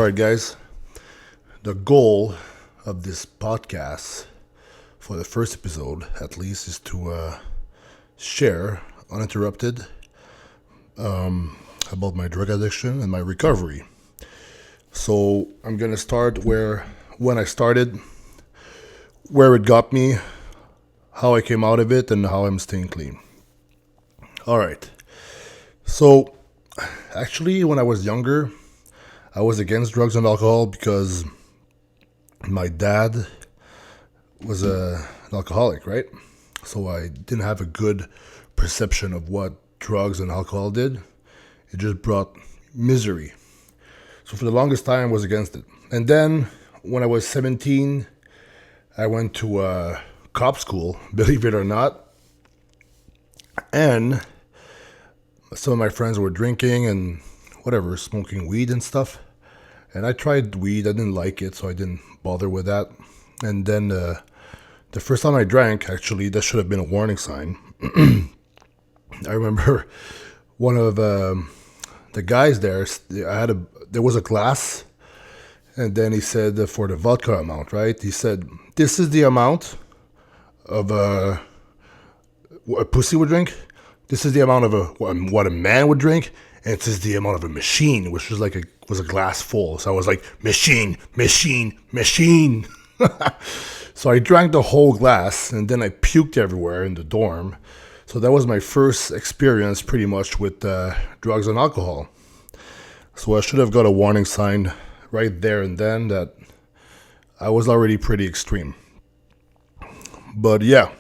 Alright, guys. The goal of this podcast, for the first episode at least, is to share uninterrupted about my drug addiction and my recovery. So I'm gonna start when I started, where it got me, how I came out of it, and how I'm staying clean. Alright. So actually, when I was younger, I was against drugs and alcohol because my dad was an alcoholic, right? So I didn't have a good perception of what drugs and alcohol did. It just brought misery. So for the longest time, I was against it. And then when I was 17, I went to cop school, believe it or not. And some of my friends were drinking and whatever, smoking weed and stuff. And I tried weed. I didn't like it, so I didn't bother with that. And then the first time I drank, actually, that should have been a warning sign. I remember one of the guys there, there was a glass, and then he said for the vodka amount, right? He said, this is the amount of a pussy would drink. This is the amount of what a man would drink. And this is the amount of a machine, which was was a glass full. So I was like, machine. So I drank the whole glass, and then I puked everywhere in the dorm. So that was my first experience pretty much with drugs and alcohol. So I should have got a warning sign right there and then that I was already pretty extreme. But yeah,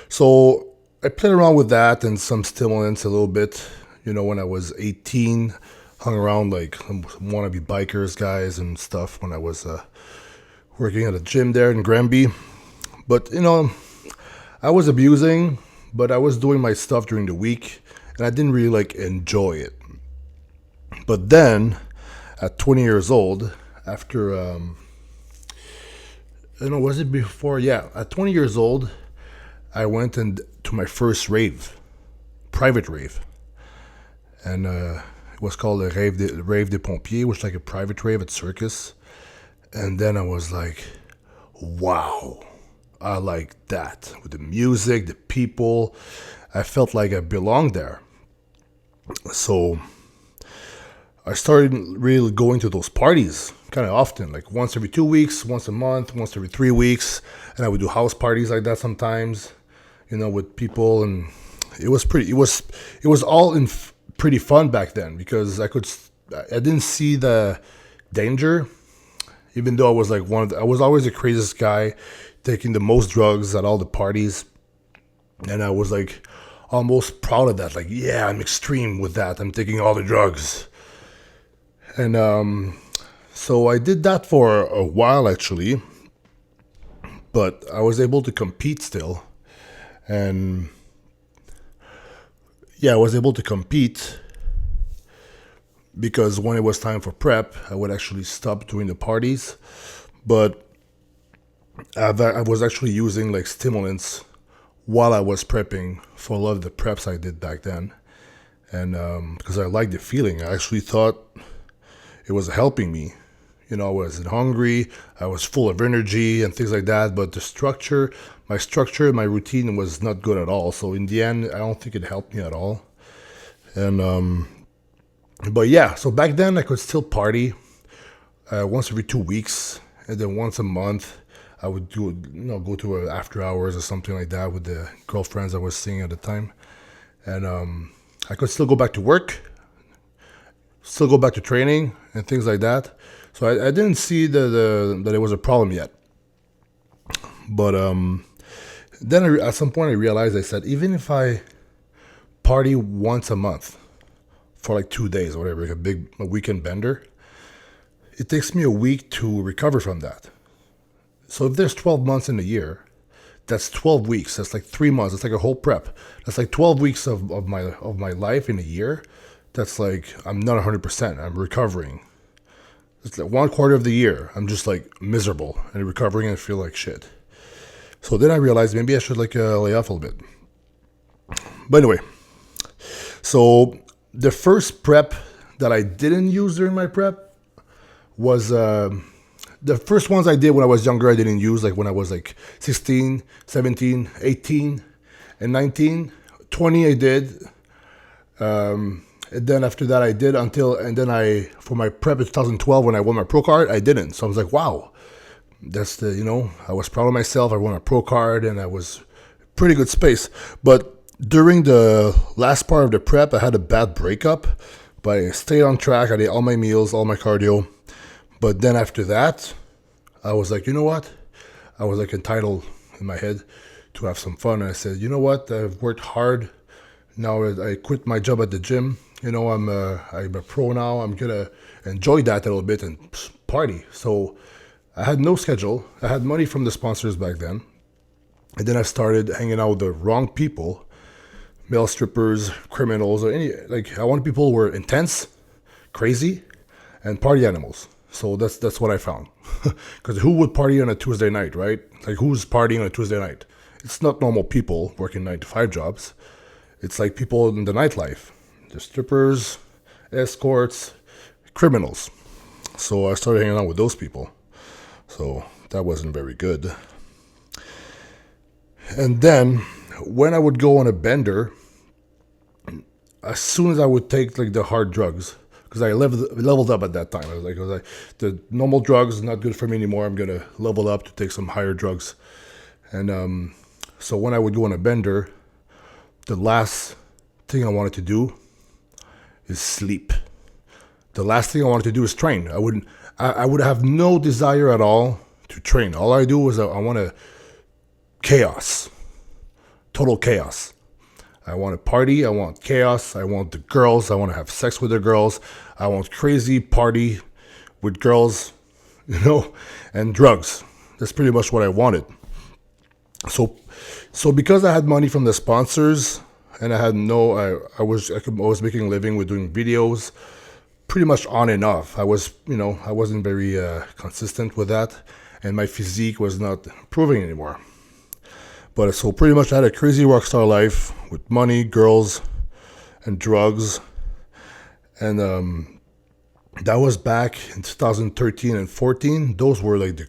so I played around with that and some stimulants a little bit. You know, when I was 18, hung around like wannabe bikers guys and stuff when I was working at a gym there in Granby. But, you know, I was abusing, but I was doing my stuff during the week, and I didn't really enjoy it. But then, at 20 years old, after, was it before? Yeah, at 20 years old, I went to my first rave, private rave. And it was called the Rave des Pompiers, which is like a private rave at Circus. And then I was like, wow, I like that. With the music, the people, I felt like I belonged there. So I started really going to those parties kind of often, like once every 2 weeks, once a month, once every 3 weeks. And I would do house parties like that sometimes, with people. And it was all pretty fun back then because I didn't see the danger, even though I was I was always the craziest guy, taking the most drugs at all the parties, and I was almost proud of that. Yeah, I'm extreme with that. I'm taking all the drugs, and so I did that for a while actually, but I was able to compete still, and yeah, I was able to compete because when it was time for prep, I would actually stop doing the parties. But I was actually using stimulants while I was prepping for a lot of the preps I did back then. And because I liked the feeling, I actually thought it was helping me. I wasn't hungry, I was full of energy and things like that. But my routine was not good at all. So in the end, I don't think it helped me at all. And but yeah, so back then I could still party once every 2 weeks, and then once a month I would go to after hours or something like that with the girlfriends I was seeing at the time. And I could still go back to work, still go back to training and things like that. So I didn't see that it was a problem yet. But then at some point I realized, I said, even if I party once a month for 2 days or whatever, a weekend bender, it takes me a week to recover from that. So if there's 12 months in a year, that's 12 weeks. That's 3 months. It's a whole prep. That's 12 weeks of my life in a year. That's I'm not 100%. I'm recovering. It's 1/4 of the year. I'm just miserable and recovering and feel like shit. So then I realized maybe I should lay off a little bit. But anyway, so the first prep that I didn't use during my prep was the first ones I did when I was younger. I didn't use, like when I was like 16, 17, 18, and 19. 20 I did. And then after that I did for my prep in 2012 when I won my pro card, I didn't. So I was like, wow, I was proud of myself. I won a pro card and I was pretty good space. But during the last part of the prep, I had a bad breakup, but I stayed on track. I did all my meals, all my cardio. But then after that, I was like, you know what? I was like entitled in my head to have some fun. And I said, you know what? I've worked hard. Now I quit my job at the gym. I'm a pro now. I'm gonna enjoy that a little bit and party. So I had no schedule. I had money from the sponsors back then. And then I started hanging out with the wrong people, male strippers, criminals, or I wanted people who were intense, crazy, and party animals. So that's what I found. Because who would party on a Tuesday night, right? Like, who's partying on a Tuesday night? It's not normal people working 9-to-5 jobs. It's like people in the nightlife, the strippers, escorts, criminals. So I started hanging out with those people. So that wasn't very good. And then when I would go on a bender, as soon as I would take like the hard drugs, because I leveled up at that time. I was like, the normal drugs not good for me anymore. I'm gonna level up to take some higher drugs. And so when I would go on a bender, the last thing I wanted to do is sleep. The last thing I wanted to do is train. I would have no desire at all to train. All I do was I want to chaos, total chaos. I want to party. I want chaos. I want the girls. I want to have sex with the girls. I want crazy party with girls, and drugs. That's pretty much what I wanted. So because I had money from the sponsors and I was making a living with doing videos, pretty much on and off. I wasn't very consistent with that, and my physique was not improving anymore. But so pretty much I had a crazy rock star life with money, girls, and drugs. And that was back in 2013 and 14. Those were like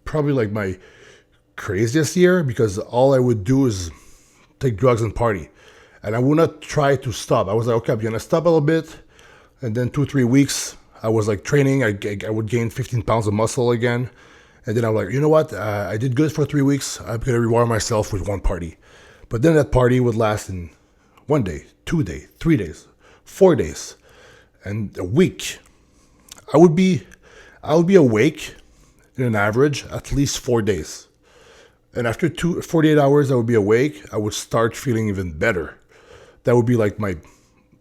probably like my craziest year, because all I would do is take drugs and party. And I would not try to stop. I was like, okay, I'm going to stop a little bit. And then 2-3 weeks, I was like training. I would gain 15 pounds of muscle again. And then I'm like, you know what? I did good for 3 weeks. I'm going to reward myself with one party. But then that party would last in 1 day, 2 days, 3 days, 4 days, and a week. I would be awake in an average at least 4 days. And after 48 hours, I would be awake. I would start feeling even better. That would be like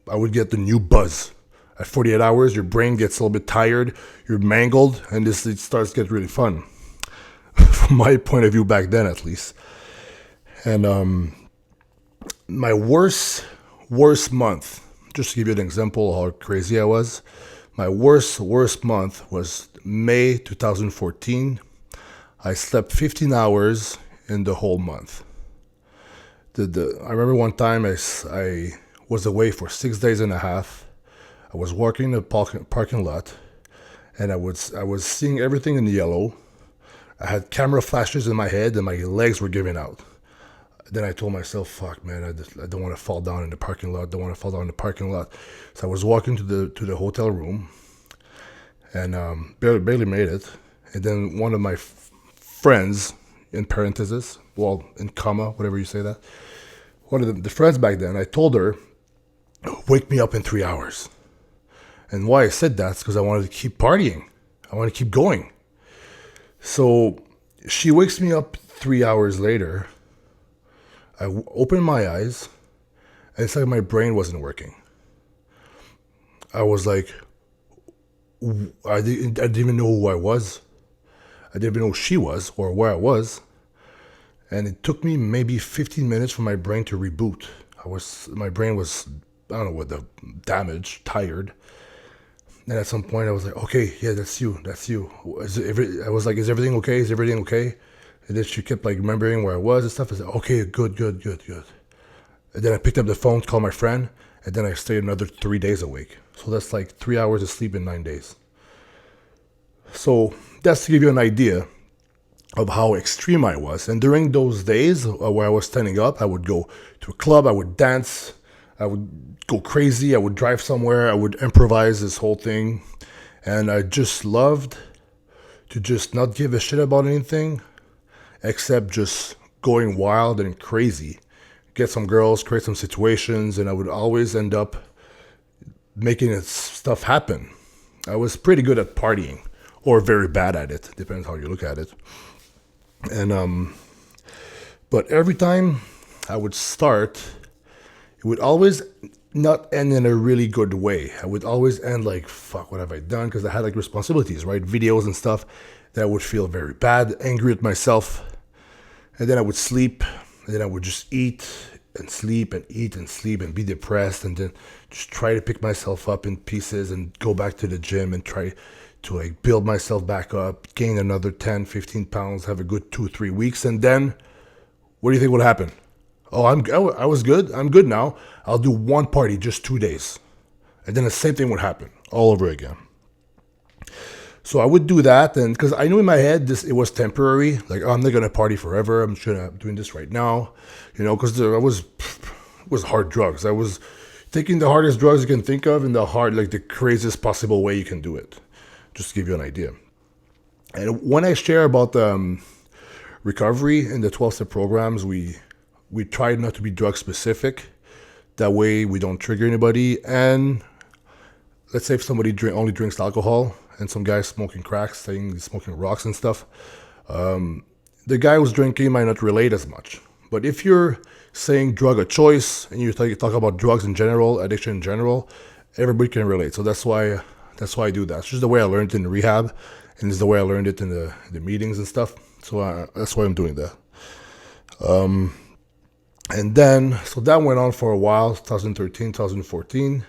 I would get the new buzz. At 48 hours, your brain gets a little bit tired, you're mangled, and it starts to get really fun. From my point of view back then, at least. And my worst month, just to give you an example of how crazy I was, my worst month was May 2014. I slept 15 hours in the whole month. I remember one time I was away for 6 days and a half. I was walking in the parking lot, and I was seeing everything in yellow. I had camera flashes in my head, and my legs were giving out. Then I told myself, fuck, man, I don't want to fall down in the parking lot. So I was walking to the hotel room, and barely made it. And then one of my friends, in parentheses, well, in comma, whatever you say that, one of the friends back then, I told her, wake me up in 3 hours. And why I said that is because I wanted to keep partying. I wanted to keep going. So she wakes me up 3 hours later. I open my eyes, and it's like my brain wasn't working. I was like, I didn't even know who I was. I didn't even know who she was or where I was. And it took me maybe 15 minutes for my brain to reboot. My brain was, I don't know what, the damage, tired. And at some point I was like, okay, yeah, that's you. I was like, is everything okay? And then she kept like remembering where I was and stuff. I said, okay, good. And then I picked up the phone, called my friend, and then I stayed another 3 days awake. So that's like 3 hours of sleep in 9 days. So that's to give you an idea of how extreme I was. And during those days where I was standing up, I would go to a club, I would dance, I would go crazy, I would drive somewhere, I would improvise this whole thing. And I just loved to just not give a shit about anything except just going wild and crazy. Get some girls, create some situations, and I would always end up making stuff happen. I was pretty good at partying, or very bad at it, depends how you look at it. And but every time I would start, it would always not end in a really good way. I would always end like, fuck, what have I done? Because I had like responsibilities, right? Videos and stuff that I would feel very bad, angry at myself. And then I would sleep, and then I would just eat and sleep and eat and sleep and be depressed, and then just try to pick myself up in pieces and go back to the gym and try to like build myself back up, gain another 10, 15 pounds, have a good 2-3 weeks. And then what do you think would happen? Oh, I was good. I'm good now. I'll do one party, just 2 days. And then the same thing would happen all over again. So I would do that, and because I knew in my head it was temporary. Like, oh, I'm not gonna party forever. I'm doing this right now, because it was hard drugs. I was taking the hardest drugs you can think of in the craziest possible way you can do it. Just to give you an idea. And when I share about recovery in the 12-step programs, we try not to be drug specific. That way we don't trigger anybody. And let's say if somebody only drinks alcohol, and some guy smoking crack, saying he's smoking rocks and stuff, the guy who's drinking might not relate as much. But if you're saying drug of choice, and you talk about drugs in general, addiction in general, everybody can relate. So that's why I do that. It's just the way I learned it in rehab, and it's the way I learned it in the meetings and stuff. So that's why I'm doing that. And then, so that went on for a while, 2013, 2014,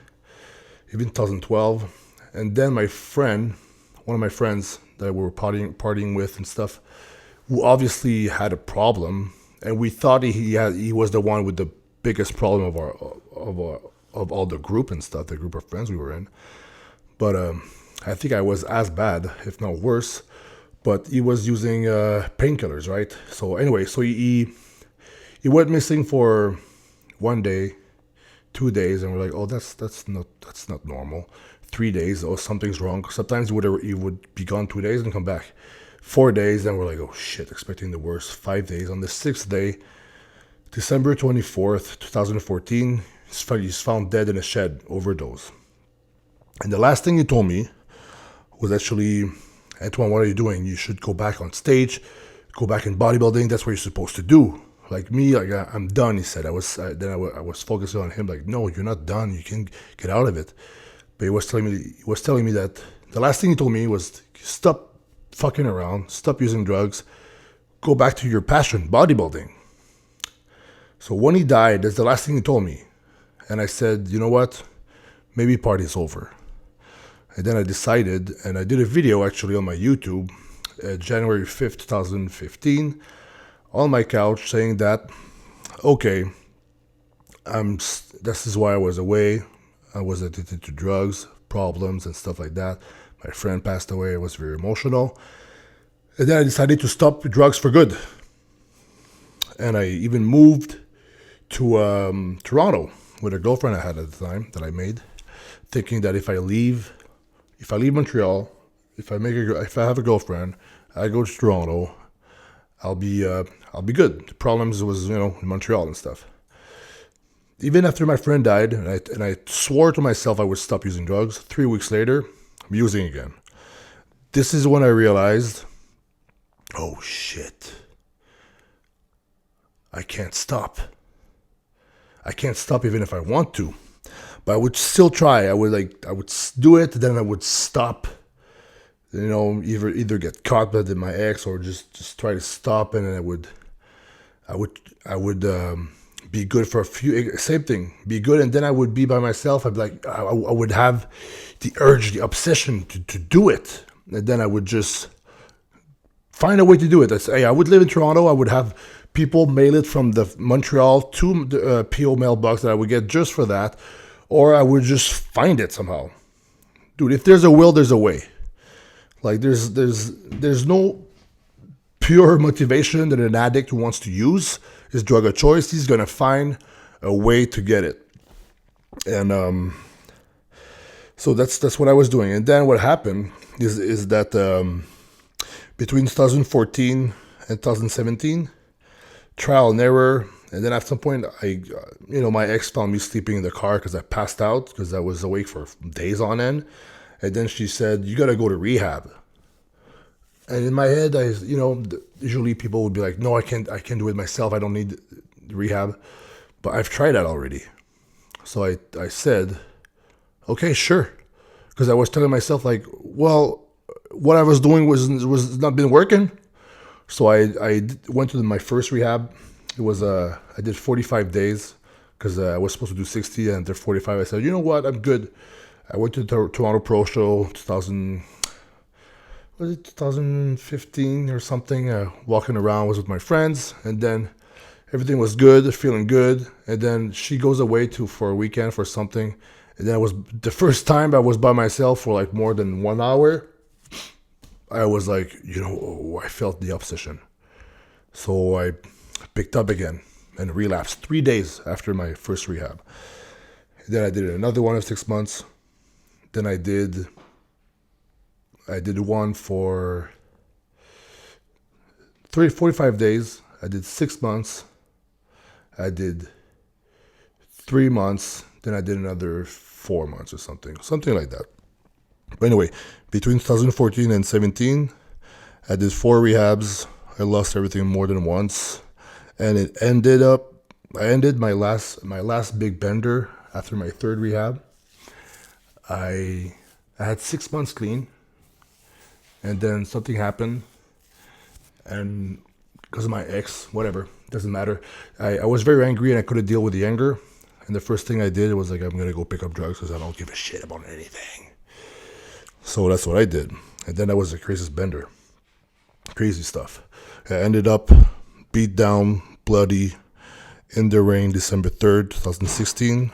even 2012. And then one of my friends that we were partying with and stuff, who obviously had a problem, and we thought he was the one with the biggest problem of all the group and stuff, the group of friends we were in. But I think I was as bad, if not worse. But he was using painkillers, right? So anyway, he went missing for 1 day, 2 days, and we're like, oh, that's not normal. 3 days, oh, something's wrong. Sometimes he would be gone 2 days and come back. 4 days, and we're like, oh shit, expecting the worst. 5 days. On the 6th day, December 24th, 2014, he's found dead in a shed, overdose. And the last thing he told me was actually, Antoine, what are you doing? You should go back on stage, go back in bodybuilding. That's what you're supposed to do. Like me, like I'm done. He said. I was focusing on him. Like, no, you're not done. You can get out of it. But he was telling me that the last thing he told me was, stop fucking around, stop using drugs, go back to your passion, bodybuilding. So when he died, that's the last thing he told me. And I said, you know what? Maybe party's over. And then I decided, and I did a video actually on my YouTube, January 5th, 2015, on my couch saying that, okay, this is why I was away. I was addicted to drugs, problems, and stuff like that. My friend passed away. I was very emotional. And then I decided to stop drugs for good. And I even moved to Toronto with a girlfriend I had at the time that I made, thinking that if I leave Montreal, if I have a girlfriend, I go to Toronto, I'll be good. The problems was in Montreal and stuff. Even after my friend died, and I swore to myself I would stop using drugs, 3 weeks later, I'm using again. This is when I realized, oh shit, I can't stop. I can't stop even if I want to. But I would still try. I would do it, then I would stop. Either get caught by my ex or just try to stop, and then I would be good for a few. Same thing, be good, and then I would be by myself. I'd be like, I would have the urge, the obsession to do it, and then I would just find a way to do it. I would live in Toronto. I would have people mail it from the Montreal to the PO mailbox that I would get just for that, or I would just find it somehow. Dude, if there's a will, there's a way. Like there's no pure motivation that an addict who wants to use his drug of choice. He's gonna find a way to get it, and so that's what I was doing. And then what happened is that between 2014 and 2017, trial and error. And then at some point, my ex found me sleeping in the car because I passed out because I was awake for days on end. And then she said, "You gotta go to rehab." And in my head, usually people would be like, "No, I can't do it myself. I don't need rehab." But I've tried that already. So I said, "Okay, sure," because I was telling myself like, "Well, what I was doing was not been working." So I went to my first rehab. It was I did 45 days because I was supposed to do 60, and after 45 I said, "You know what, I'm good." I went to the Toronto Pro Show 2015 or something, walking around, was with my friends, and then everything was good, feeling good, and then she goes away for a weekend for something, and then it was the first time I was by myself for like more than 1 hour. I was like, I felt the opposition. So I picked up again and relapsed 3 days after my first rehab. Then I did another one of 6 months. Then I did one for 45 days. I did 6 months. I did 3 months. Then I did another 4 months or something like that. But anyway, between 2014 and 17, I did 4 rehabs. I lost everything more than once, and I ended my last big bender after my third rehab. I had 6 months clean, and then something happened, and because of my ex, whatever, doesn't matter. I was very angry and I couldn't deal with the anger, and the first thing I did was like, I'm gonna go pick up drugs because I don't give a shit about anything. So that's what I did, and then I was the craziest bender, crazy stuff. I ended up beat down, bloody, in the rain, December 3rd, 2016,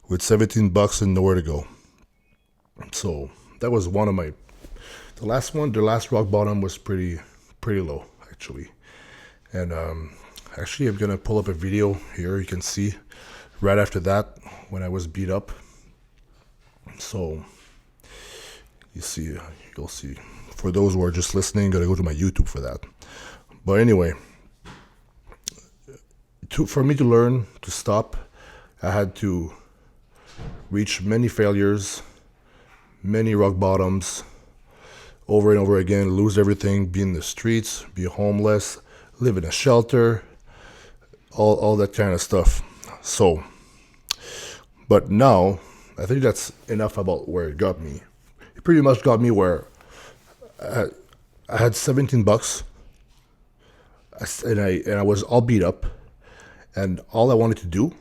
with $17 and nowhere to go. So that was one of the last rock bottom was pretty low, actually. And actually, I'm gonna pull up a video here. You can see right after that when I was beat up. So you'll see. For those who are just listening, gotta go to my YouTube for that. But anyway, for me to learn to stop, I had to reach many failures, many rock bottoms, over and over again, lose everything, be in the streets, be homeless, live in a shelter, all that kind of stuff. So, but now, I think that's enough about where it got me. It pretty much got me where I had $17, and I was all beat up, and all I wanted to do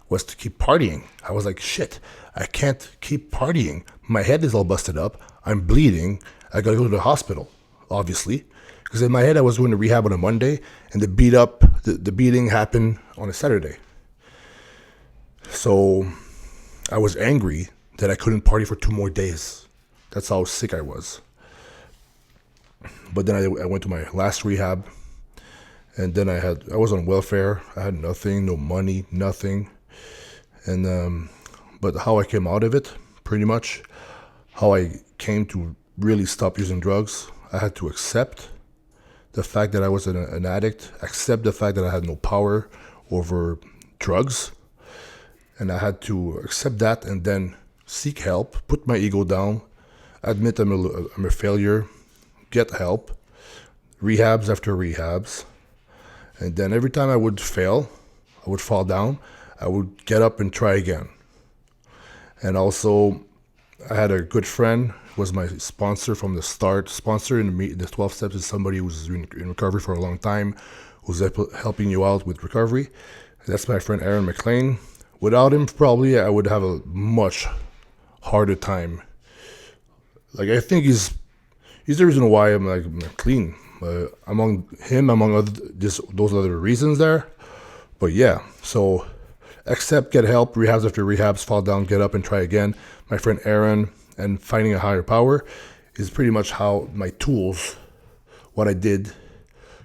was to keep partying. I was like, shit, I can't keep partying. My head is all busted up. I'm bleeding. I gotta go to the hospital, obviously, because in my head I was going to rehab on a Monday, and the beating happened on a Saturday. So I was angry that I couldn't party for 2 more days. That's how sick I was. But then I went to my last rehab, and then I was on welfare. I had nothing, no money, nothing. And but how I came out of it, pretty much, how I came to really stop using drugs, I had to accept the fact that I was an addict, accept the fact that I had no power over drugs, and I had to accept that and then seek help, put my ego down, admit I'm a failure, get help, rehabs after rehabs, and then every time I would fail, I would fall down, I would get up and try again. And also, I had a good friend who was my sponsor from the start. Sponsor in the 12 steps is somebody who's in recovery for a long time, who's helping you out with recovery. That's my friend Aaron McLean. Without him, probably I would have a much harder time. Like, I think he's the reason why I'm clean. Among those other reasons there. But yeah, so accept, get help, rehabs after rehabs, fall down, get up and try again. My friend Aaron, and finding a higher power. is pretty much how my tools, what I did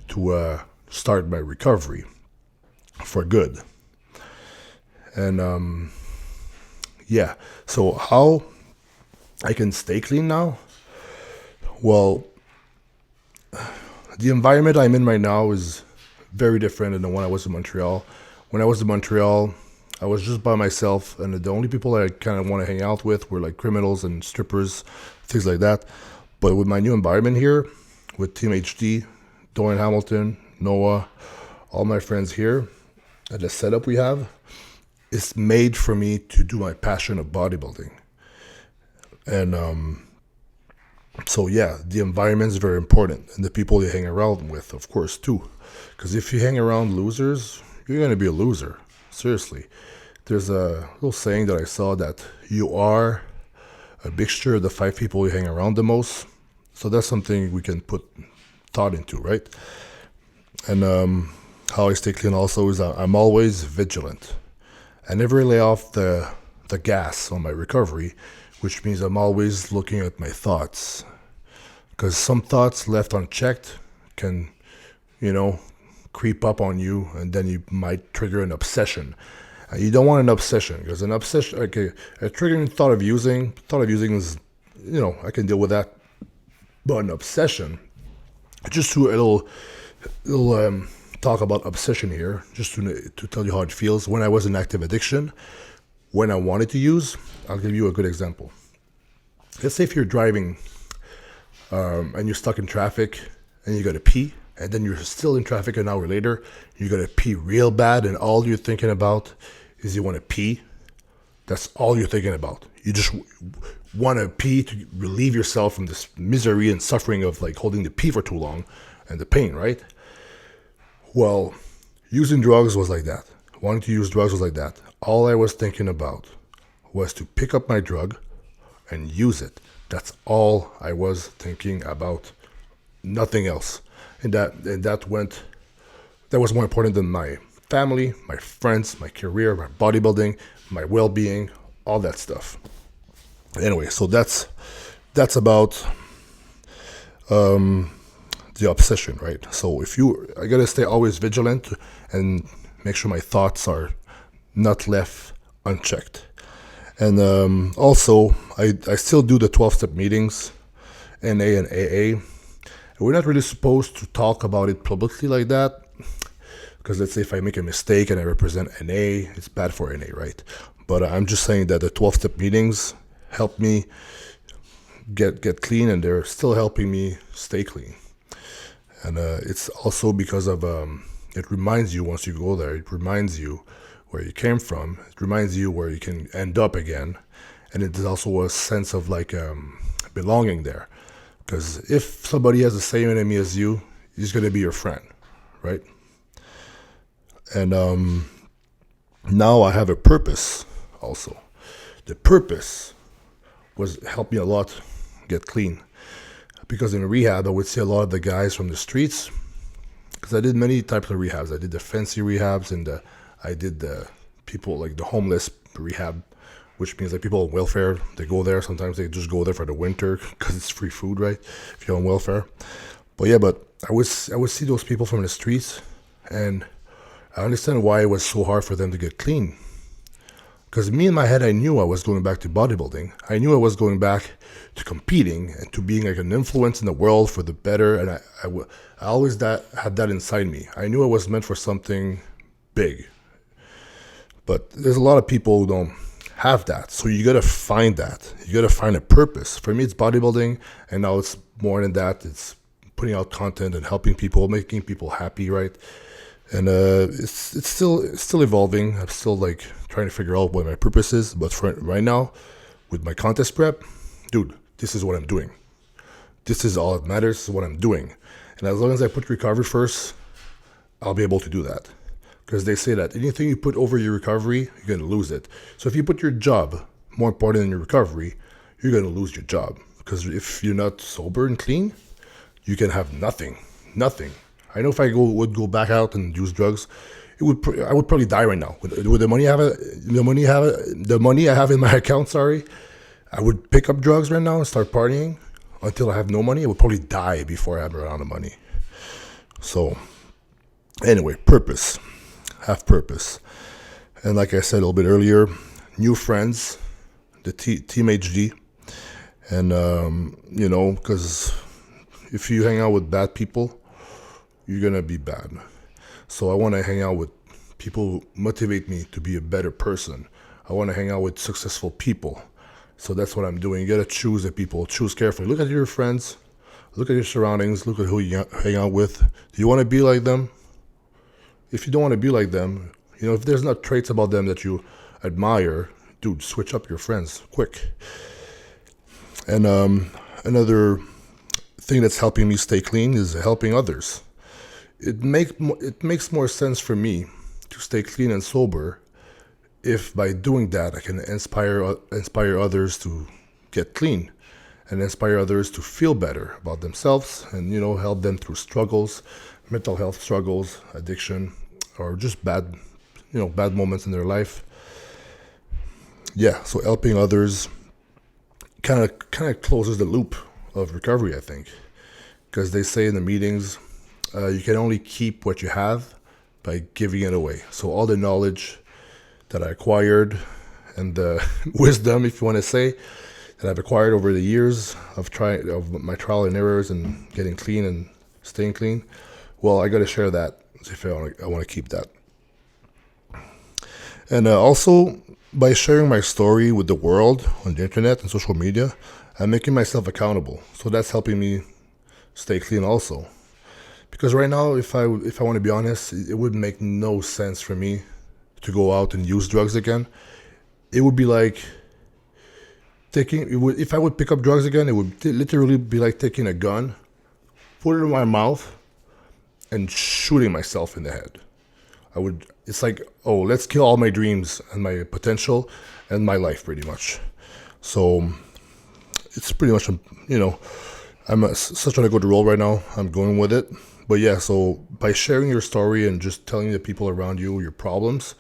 to start my recovery for good. And yeah, so how I can stay clean now? Well, the environment I'm in right now is very different than the one I was in Montreal. When I was in Montreal, I was just by myself, and the only people I kind of want to hang out with were like criminals and strippers, things like that. But with my new environment here, with Team HD, Dorian Hamilton, Noah, all my friends here, and the setup we have, it's made for me to do my passion of bodybuilding. And so yeah, the environment is very important, and the people you hang around with, of course, too. Because if you hang around losers, you're gonna be a loser. Seriously, there's a little saying that I saw that you are a mixture of the 5 people you hang around the most. So that's something we can put thought into, right? And how I stay clean also is I'm always vigilant. I never lay off the gas on my recovery, which means I'm always looking at my thoughts. Because some thoughts left unchecked can, creep up on you, and then you might trigger an obsession. You don't want an obsession, because an obsession, okay, a triggering thought of using is, I can deal with that. But an obsession, just to a little talk about obsession here, just to tell you how it feels. When I was in active addiction, when I wanted to use, I'll give you a good example. Let's say if you're driving and you're stuck in traffic and you got to pee, and then you're still in traffic an hour later, you got to pee real bad, and all you're thinking about is you want to pee. That's all you're thinking about. You just want to pee to relieve yourself from this misery and suffering of like holding the pee for too long and the pain, right? Well, using drugs was like that. Wanting to use drugs was like that. All I was thinking about was to pick up my drug and use it. That's all I was thinking about. Nothing else. And that was more important than my family, my friends, my career, my bodybuilding, my well-being, all that stuff. Anyway, so that's about the obsession, right? So I gotta stay always vigilant and make sure my thoughts are not left unchecked. And also, I still do the 12-step meetings, NA and AA. We're not really supposed to talk about it publicly like that, because let's say if I make a mistake and I represent NA, it's bad for NA, right? But I'm just saying that the 12-step meetings help me get clean, and they're still helping me stay clean. And it's also because of, it reminds you once you go there, it reminds you where you came from, it reminds you where you can end up again, and it is also a sense of like belonging there. Because if somebody has the same enemy as you, he's going to be your friend, right? And now I have a purpose also. The purpose helped me a lot get clean. Because in rehab, I would see a lot of the guys from the streets, because I did many types of rehabs. I did the fancy rehabs, and I did the people, like the homeless rehab, which means like people on welfare, they go there. Sometimes they just go there for the winter because it's free food, right? If you're on welfare. But I would see those people from the streets, and I understand why it was so hard for them to get clean. Because me in my head, I knew I was going back to bodybuilding. I knew I was going back to competing and to being like an influence in the world for the better. And I always had that inside me. I knew I was meant for something big. But there's a lot of people who don't have that. So you got to find that. You got to find a purpose. For me, it's bodybuilding. And now it's more than that. It's putting out content and helping people, making people happy, right? And it's still evolving. I'm still like trying to figure out what my purpose is. But for right now, with my contest prep, dude, this is what I'm doing. This is all that matters. This is what I'm doing. And as long as I put recovery first, I'll be able to do that. Because they say that anything you put over your recovery, you're going to lose it. So if you put your job more important than your recovery, you're going to lose your job. Because if you're not sober and clean, you can have nothing. I know if I would go back out and use drugs, I would probably die right now. With the money I have in my account, I would pick up drugs right now and start partying. until I have no money, I would probably die before I have a round of money. So, anyway, purpose. Have purpose. And like I said a little bit earlier, new friends, the Team HD. And, because if you hang out with bad people, you're going to be bad. So I want to hang out with people who motivate me to be a better person. I want to hang out with successful people. So that's what I'm doing. You got to choose the people. Choose carefully. Look at your friends. Look at your surroundings. Look at who you hang out with. Do you want to be like them? If you don't want to be like them, if there's not traits about them that you admire, dude, switch up your friends quick. And another thing that's helping me stay clean is helping others. It makes more sense for me to stay clean and sober if by doing that I can inspire others to get clean and inspire others to feel better about themselves and help them through struggles, mental health struggles, addiction, or just bad moments in their life. Yeah, so helping others kind of closes the loop of recovery, I think, because they say in the meetings, you can only keep what you have by giving it away. So all the knowledge that I acquired and the wisdom, if you want to say, that I've acquired over the years of my trial and errors and getting clean and staying clean, well, I got to share that if I want to keep that. And also, by sharing my story with the world on the internet and social media, I'm making myself accountable. So that's helping me stay clean also. Because right now, if I want to be honest, it would make no sense for me to go out and use drugs again. It would be like if I would pick up drugs again, it would literally be like taking a gun, put it in my mouth, and shooting myself in the head. It's like, oh, let's kill all my dreams and my potential and my life pretty much. So it's pretty much, I'm such on a good roll right now. I'm going with it. But yeah, so by sharing your story and just telling the people around you your problems,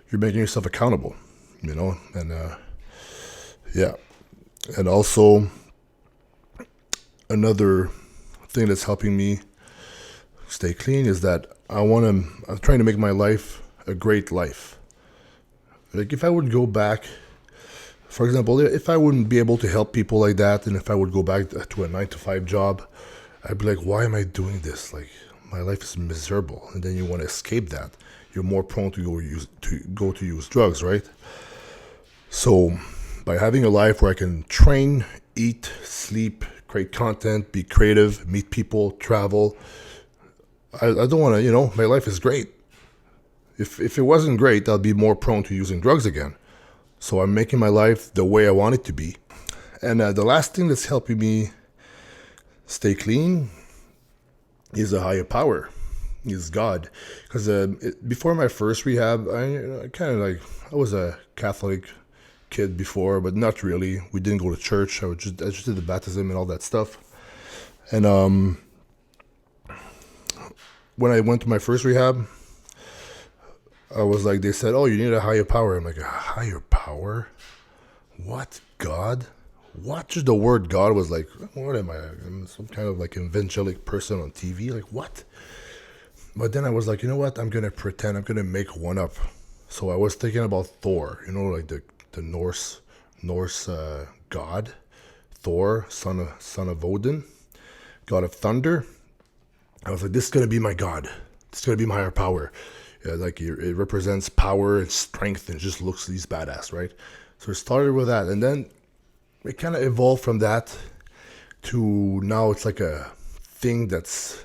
you're making yourself accountable, and yeah. And also another thing that's helping me stay clean is that I'm trying to make my life a great life. Like if I would go back, for example, if I wouldn't be able to help people like that, and if I would go back to a 9-to-5 job, I'd be like, why am I doing this? Like, my life is miserable. And then you want to escape that. You're more prone to use drugs, right? So by having a life where I can train, eat, sleep, create content, be creative, meet people, travel, I don't want to, my life is great. If it wasn't great, I'd be more prone to using drugs again. So I'm making my life the way I want it to be. And the last thing that's helping me stay clean is a higher power, is God. Because before my first rehab, I was a Catholic kid before, but not really. We didn't go to church. I just did the baptism and all that stuff. And when I went to my first rehab, I was like, they said, oh, you need a higher power. I'm like, a higher power? What? God? What? Just the word God was like, what am I? I'm some kind of like evangelic person on TV? Like, what? But then I was like, you know what? I'm going to pretend. I'm going to make one up. So I was thinking about Thor, like the Norse god. Thor, son of Odin, god of thunder. I was like, this is going to be my God. This is going to be my higher power. Like it represents power and strength and just looks these badass, right? So it started with that. And then it kind of evolved from that to now it's like a thing that's,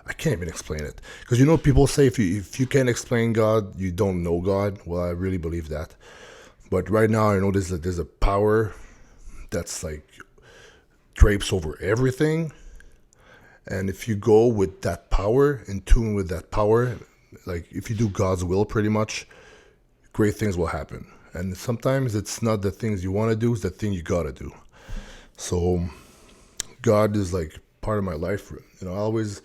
I can't even explain it. Because people say if you can't explain God, you don't know God. Well, I really believe that. But right now I know there's a power that's like drapes over everything. And if you go with that power, in tune with that power, like if you do God's will pretty much, great things will happen. And sometimes it's not the things you want to do, it's the thing you got to do. So God is like part of my life. I always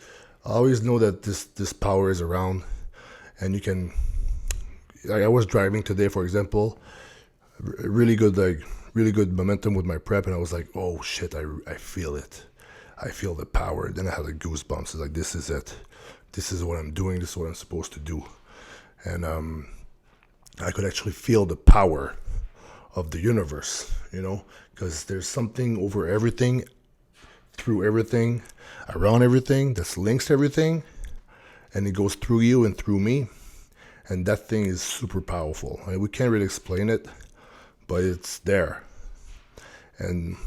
know that this power is around, and you can, like I was driving today, for example, really good momentum with my prep, and I was like, oh shit, I feel it. I feel the power. Then I had the goosebumps. It's like, this is it. This is what I'm doing. This is what I'm supposed to do. And I could actually feel the power of the universe, because there's something over everything, through everything, around everything, that links everything, and it goes through you and through me. And that thing is super powerful. I mean, we can't really explain it, but it's there. And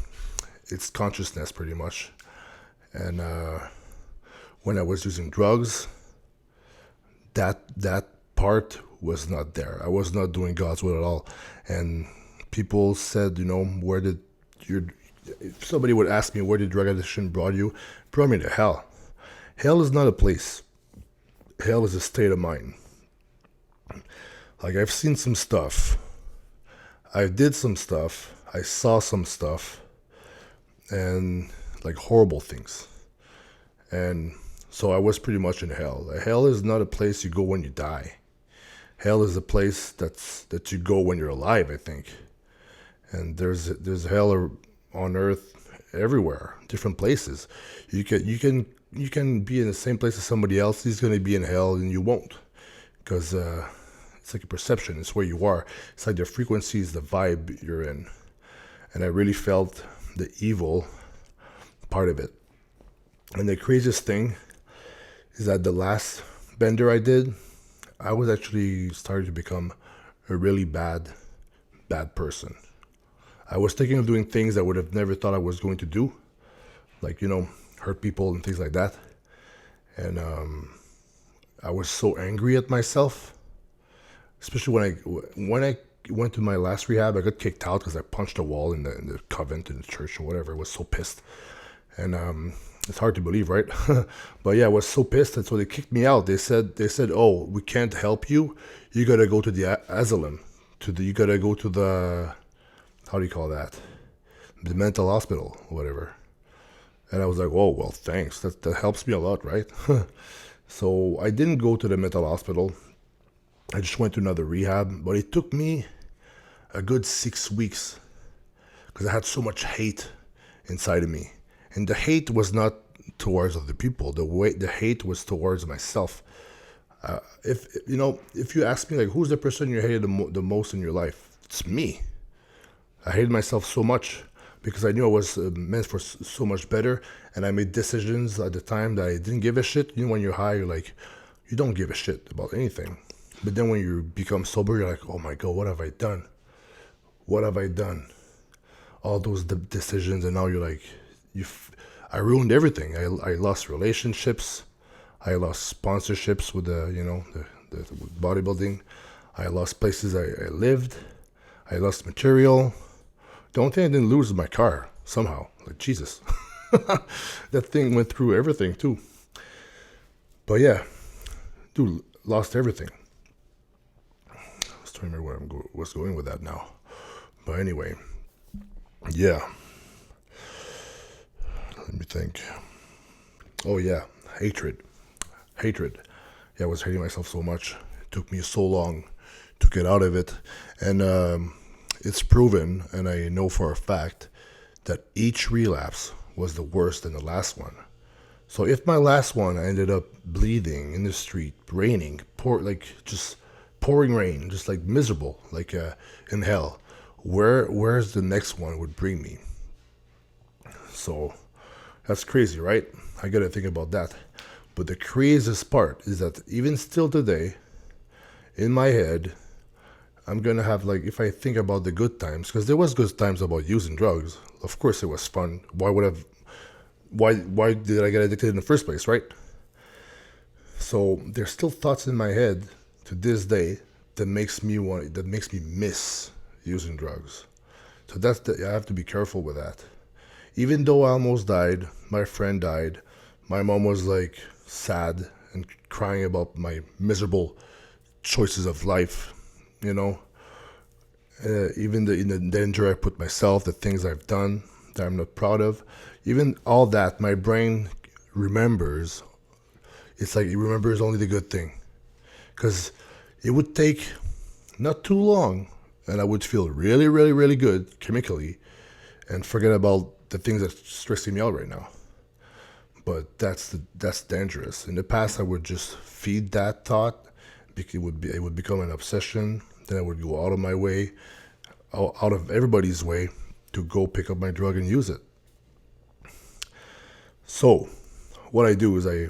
it's consciousness, pretty much. And when I was using drugs, that part was not there. I was not doing God's will at all. And people said, where did if somebody would ask me, where did drug addiction brought you? It brought me to hell. Hell is not a place. Hell is a state of mind. Like, I've seen some stuff. I did some stuff. I saw some stuff. And, like, horrible things. And so I was pretty much in hell. Hell is not a place you go when you die. Hell is a place that you go when you're alive, I think. And there's hell on earth everywhere, different places. You can be in the same place as somebody else. He's going to be in hell and you won't, because it's like a perception. It's where you are. It's like the frequency is the vibe you're in. And I really felt the evil part of it. And the craziest thing is that the last bender I did, I was actually starting to become a really bad person. I was thinking of doing things I would have never thought I was going to do, like, hurt people and things like that. And I was so angry at myself, especially when I went to my last rehab. I got kicked out because I punched a wall in the convent, in the church or whatever. I was so pissed. And it's hard to believe, right? But yeah, I was so pissed, and so they kicked me out. They said, oh, we can't help you. You gotta go to the asylum. You gotta go to the, how do you call that? The mental hospital, whatever. And I was like, oh, well, thanks. That helps me a lot, right? So I didn't go to the mental hospital. I just went to another rehab. But it took me a good 6 weeks because I had so much hate inside of me. And the hate was not towards other people. The hate was towards myself. If you ask me, like, who's the person you hated the most in your life? It's me. I hated myself so much because I knew I was meant for so much better, and I made decisions at the time that I didn't give a shit. When you're high, you're like, you don't give a shit about anything. But then when you become sober, you're like, oh my God, what have I done? What have I done? All those decisions, and now you're like, I ruined everything. I lost relationships. I lost sponsorships with the bodybuilding. I lost places I lived. I lost material. The only thing I didn't lose was my car, somehow. Like, Jesus. That thing went through everything, too. But yeah, dude, lost everything. I was trying to remember where I was going with that now. But anyway, yeah. Let me think. Oh, yeah, hatred. Yeah, I was hating myself so much. It took me so long to get out of it. And it's proven, and I know for a fact, that each relapse was the worst than the last one. So if my last one I ended up bleeding in the street, raining, just pouring rain, just like miserable, like in hell, where's the next one would bring me? So that's crazy, right? I gotta think about that. But the craziest part is that even still today, in my head, I'm gonna have, like, if I think about the good times, because there was good times about using drugs. Of course, it was fun. Why did I get addicted in the first place, right? So there's still thoughts in my head to this day that makes me miss using drugs. So I have to be careful with that. Even though I almost died, my friend died, my mom was like sad and crying about my miserable choices of life, even in the danger I put myself, the things I've done that I'm not proud of, even all that, my brain remembers. It's like it remembers only the good thing, because it would take not too long and I would feel really, really, really good chemically and forget about the things that's stressing me out right now. But that's dangerous. In the past, I would just feed that thought, because it would become an obsession. Then I would go out of my way, out of everybody's way, to go pick up my drug and use it. So, what I do is I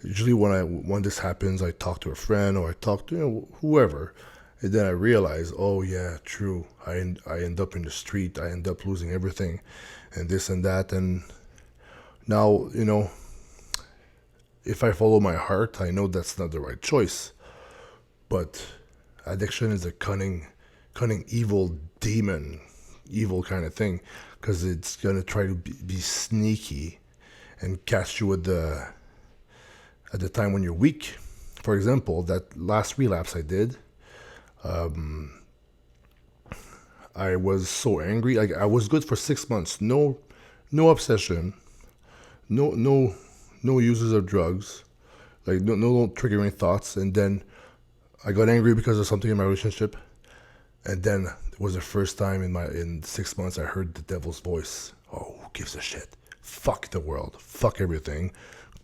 usually when this happens, I talk to a friend or I talk to whoever, and then I realize, oh yeah, true. I end up in the street. I end up losing everything, and this and that. And now, if I follow my heart, I know that's not the right choice. But addiction is a cunning, evil demon, evil kind of thing, because it's gonna try to be sneaky and catch you at the time when you're weak. For example, that last relapse I did, I was so angry. Like, I was good for 6 months. No obsession. No uses of drugs. Like, no triggering thoughts. And then I got angry because of something in my relationship. And then it was the first time in 6 months I heard the devil's voice. Oh, who gives a shit? Fuck the world. Fuck everything.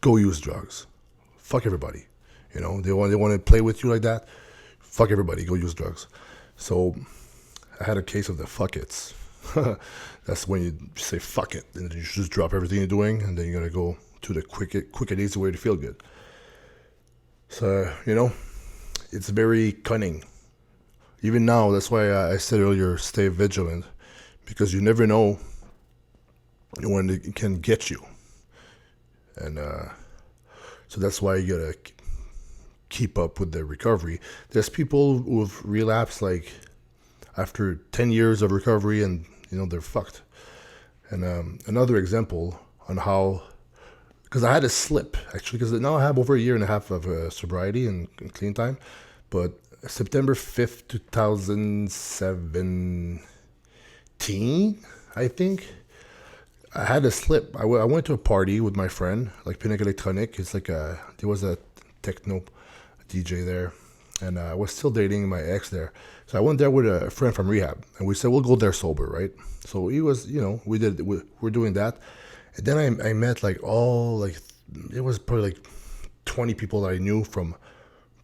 Go use drugs. Fuck everybody. They want to play with you like that. Fuck everybody. Go use drugs. So I had a case of the fuck it's. That's when you say fuck it, and you just drop everything you're doing, and then you're gonna go to the quick and easy way to feel good. So it's very cunning. Even now, that's why I said earlier, stay vigilant, because you never know when it can get you, and so that's why you gotta keep up with the recovery. There's people who've relapsed like after 10 years of recovery, and they're fucked. And another example on how, because I had a slip actually, because now I have over a year and a half of sobriety and clean time, but September 5th, 2017, I think, I had a slip. I went to a party with my friend, like Pinnacle Electronic. It's like there was a techno DJ there, and I was still dating my ex there. So I went there with a friend from Rehab, and we said we'll go there sober, right? So he was, we're doing that, and then I met it was probably like 20 people that I knew from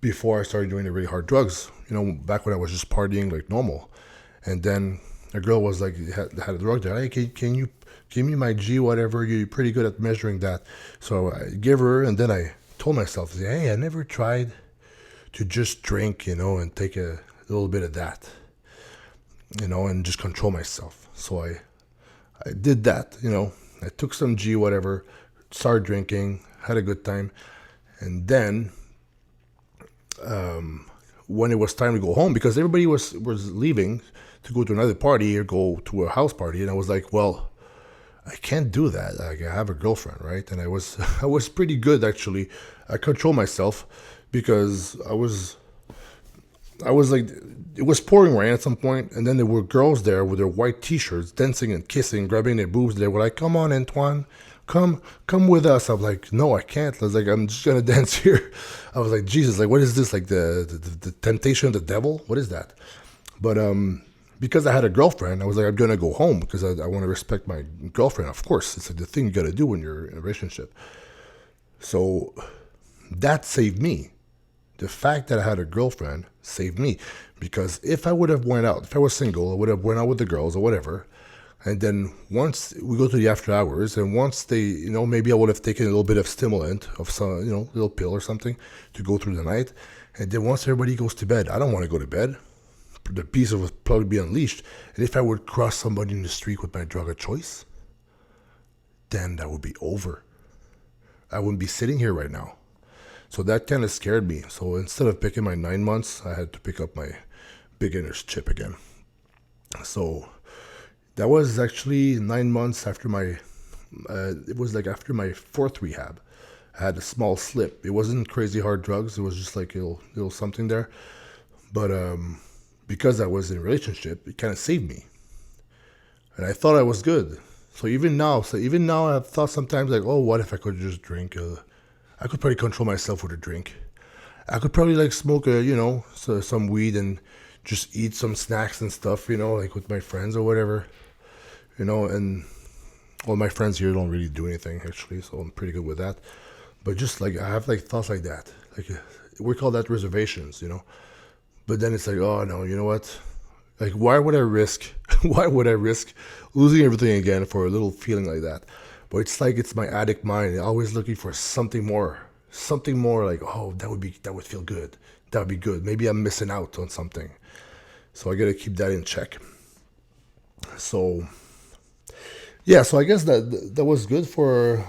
before I started doing the really hard drugs. Back when I was just partying like normal, and then a girl was like had a drug there. Hey, can you give me my G, whatever? You're pretty good at measuring that. So I give her, and then I told myself, hey, I never tried to just drink, and take a little bit of that, and just control myself. So I did that, I took some G, whatever, started drinking, had a good time. And then when it was time to go home, because everybody was leaving to go to another party or go to a house party, and I was like, well, I can't do that. Like, I have a girlfriend, right? And I was pretty good, actually. I control myself, because I was like, it was pouring rain at some point, and then there were girls there with their white t-shirts, dancing and kissing, grabbing their boobs. They were like, come on, Antoine, come with us. I was like, no, I can't. I was like, I'm just gonna dance here. I was like, Jesus, like, what is this? Like the temptation of the devil? What is that? But because I had a girlfriend, I was like, I'm gonna go home, because I want to respect my girlfriend. Of course, it's like the thing you gotta do when you're in a relationship. So that saved me. The fact that I had a girlfriend saved me, because if I would have went out, if I was single, I would have went out with the girls or whatever. And then once we go to the after hours, and once they, maybe I would have taken a little bit of stimulant, of some, little pill or something to go through the night. And then once everybody goes to bed, I don't want to go to bed. The beast would probably be unleashed. And if I would cross somebody in the street with my drug of choice, then that would be over. I wouldn't be sitting here right now. So that kind of scared me. So instead of picking my 9 months, I had to pick up my beginner's chip again. So that was actually 9 months after it was like after my fourth rehab. I had a small slip. It wasn't crazy hard drugs. It was just like a little something there. But because I was in a relationship, it kind of saved me. And I thought I was good. So even now I've thought sometimes like, oh, what if I could just drink? I could probably control myself with a drink. I could probably like smoke some weed and just eat some snacks and stuff, like with my friends or whatever, and All my friends here don't really do anything actually, so I'm pretty good with that. But just like I have like thoughts like that, like we call that reservations. But then it's like, oh no, you know what? Like, why would I risk? Why would I risk losing everything again for a little feeling like that? But it's like it's my addict mind, always looking for something more. Like, oh, that would feel good. That would be good. Maybe I'm missing out on something, so I gotta keep that in check. So yeah, so I guess that was good for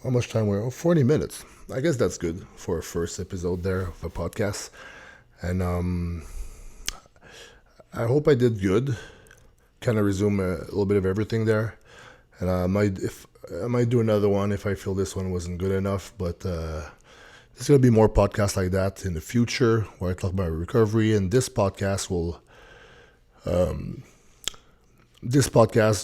how much time we're 40 minutes. I guess that's good for a first episode there of a podcast. And I hope I did good. Kind of resume a little bit of everything there, and I might do another one if I feel this one wasn't good enough. But there's gonna be more podcasts like that in the future where I talk about recovery, and this podcast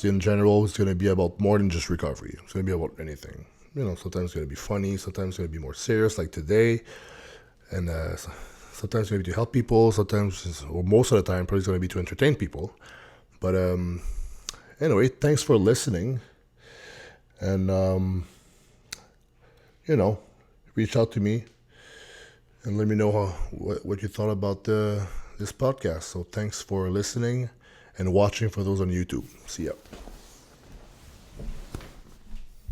in general is gonna be about more than just recovery. It's gonna be about anything. Sometimes it's gonna be funny, sometimes it's gonna be more serious, like today, and sometimes maybe to help people, or most of the time, probably it's gonna be to entertain people. But anyway, thanks for listening, and reach out to me and let me know what you thought about this podcast. So thanks for listening and watching for those on YouTube. See ya.